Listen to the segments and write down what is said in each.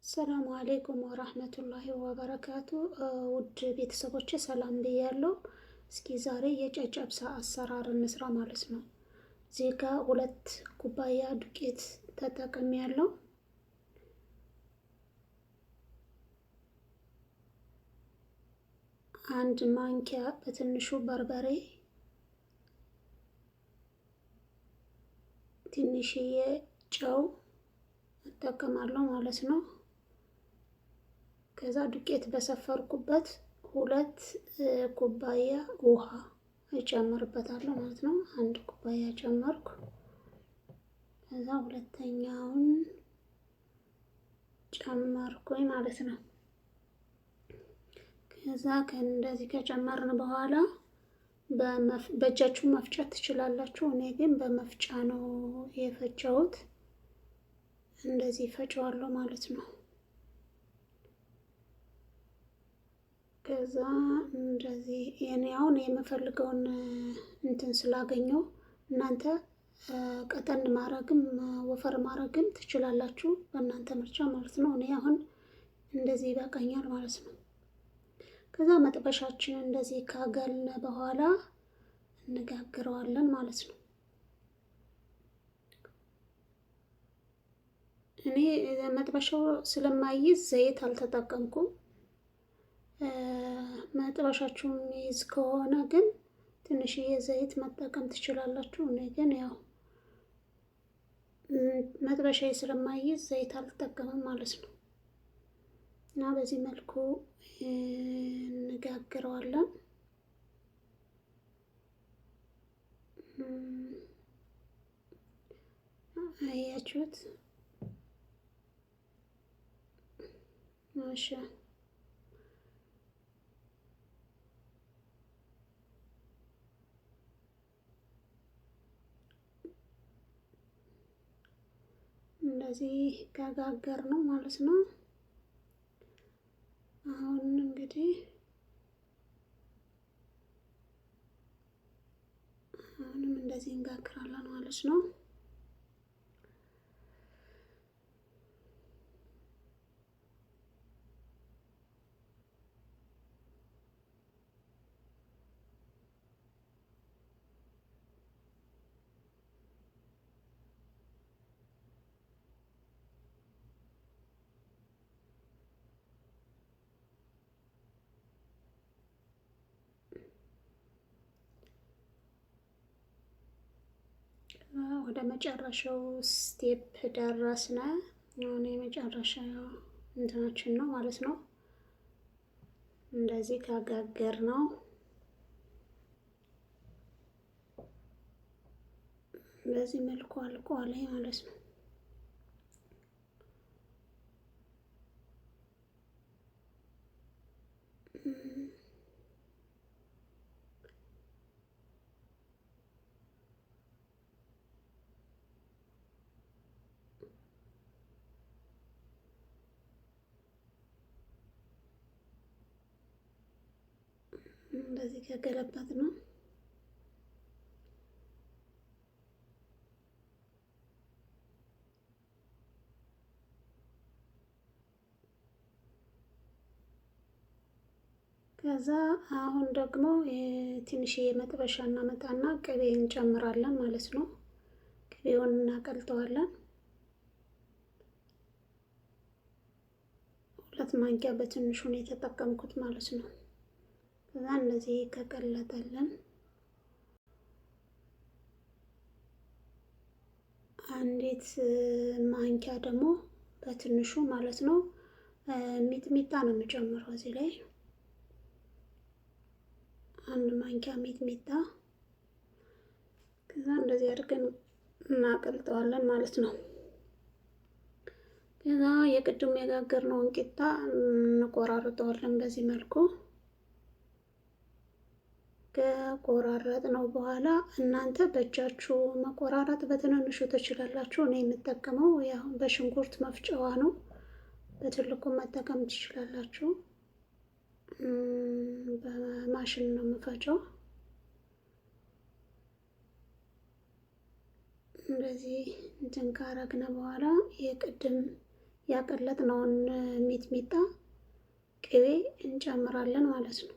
ሰላሙ አሌይኩም ወራህመቱላሂ ወበረካቱ። ውድ ቤተሰቦች ሰላም ብያለሁ። እስኪ ዛሬ የጨጨብሳ አሰራር እንስራ ማለት ነው። እዚህ ጋር 2 ኩባያ ዱቄት ተጠቅሜያለሁ። አንድ ማንኪያ በትንሹ በርበሬ፣ ትንሽዬ ጨው እጠቀማለሁ ማለት ነው። ከዛ ዱቄት በሰፈርኩበት 2 ኩባያ ውሃ እጨምርበታለሁ ማለት ነው። 1 ኩባያ ጨመርኩ። ከዛ ሁለተኛውን ጨመርኩኝ ማለት ነው። ከዛ እንደዚህ ከጨመርን በኋላ በእጃችሁ መፍጨት ትችላላችሁ። እኔ ግን በመፍጫ ነው የፈጨሁት። እንደዚህ ፈጨዋለሁ ማለት ነው። ከዛ እንደዚህ የኔ አሁን የምፈልገውን እንትን ስላገኘው እናንተ ቀጠን ማረግም ወፈር ማረግም ትችላላችሁ፣ በእናንተ ምርጫ ማለት ነው። እኔ አሁን እንደዚህ ይበቃኛል ማለት ነው። ከዛ መጥበሻችን እንደዚህ ካገልን በኋላ እንጋግረዋለን ማለት ነው። እኔ መጥበሻው ስለማይዝ ዘይት አልተጠቀምኩም። መጥበሻችሁን ይዝ ከሆነ ግን ትንሽዬ ዘይት መጠቀም ትችላላችሁ። እኔ ግን ያው መጥበሻዬ ስለማይዝ ዘይት አልጠቀምም ማለት ነው። እና በዚህ መልኩ እንጋግረዋለን። አያችሁት? ማሻ እንደዚህ ጋጋገር ነው ማለት ነው። አሁን እንግዲህ አሁንም እንደዚህ እንጋግራለን ማለት ነው። ወደ መጨረሻው ስቴፕ ደረስነ። አሁን የመጨረሻ እንትናችን ነው ማለት ነው። እንደዚህ ካጋገር ነው በዚህ መልኩ አልቋል ማለት ነው። እንደዚህ ከገለበት ነው። ከዛ አሁን ደግሞ ትንሽዬ መጥበሻ እናመጣና ቅቤ እንጨምራለን ማለት ነው። ቅቤውን እናቀልጠዋለን። 2 ማንኪያ በትንሹ ነው የተጠቀምኩት ማለት ነው። ከዛ እንደዚህ ከቀለጠልን 1 ማንኪያ ደግሞ በትንሹ ማለት ነው ሚጥሚጣ ነው የምጨምረው እዚህ ላይ 1 ማንኪያ ሚጥሚጣ። ከዛ እንደዚህ አድርገን እናቀልጠዋለን ማለት ነው። ከዛ የቅድም የጋገርነውን ቂጣ እንቆራርጠዋለን በዚህ መልኩ። ከቆራረጥ ነው በኋላ እናንተ በእጃችሁ መቆራረጥ በትንንሹ ትችላላችሁ። እኔ የምጠቀመው ያው በሽንኩርት መፍጫዋ ነው። በትልቁ መጠቀም ትችላላችሁ። በማሽን ነው የምፈጨው። እንደዚህ እንትን ካረግነ በኋላ የቅድም ያቀለጥነውን ሚጥሚጣ ቅቤ እንጨምራለን ማለት ነው።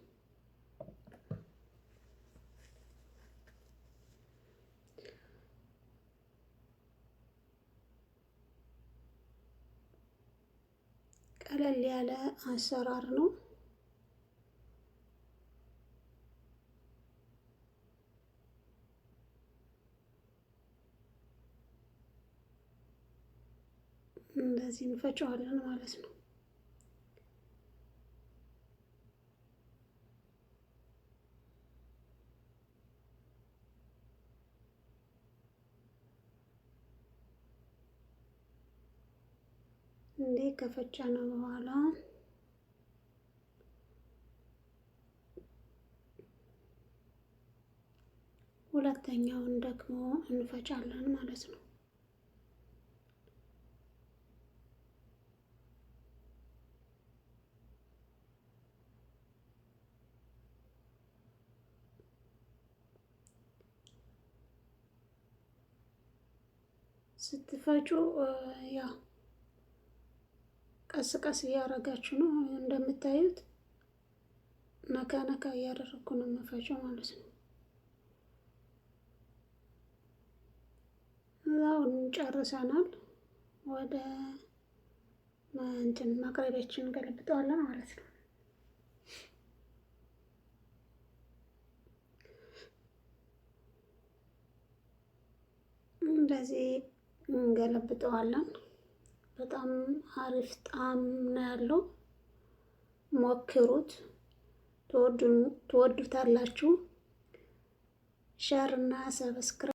ቀለል ያለ አሰራር ነው። እንደዚህ እንፈጨዋለን ማለት ነው። እንዴ ከፈጨነው በኋላ ሁለተኛውን ደግሞ እንፈጫለን ማለት ነው። ስትፈጩ ያው ቀስ ቀስ እያደረጋችሁ ነው። እንደምታዩት ነካ ነካ እያደረኩ ነው የምፈጨው ማለት ነው። አሁን ጨርሰናል። ወደ እንትን ማቅረቢያችን ገለብጠዋለን ማለት ነው። እንደዚህ እንገለብጠዋለን። በጣም አሪፍ ጣዕም ነው ያለው። ሞክሩት፣ ትወዱታላችሁ። ሸር እና ሰብስክራይብ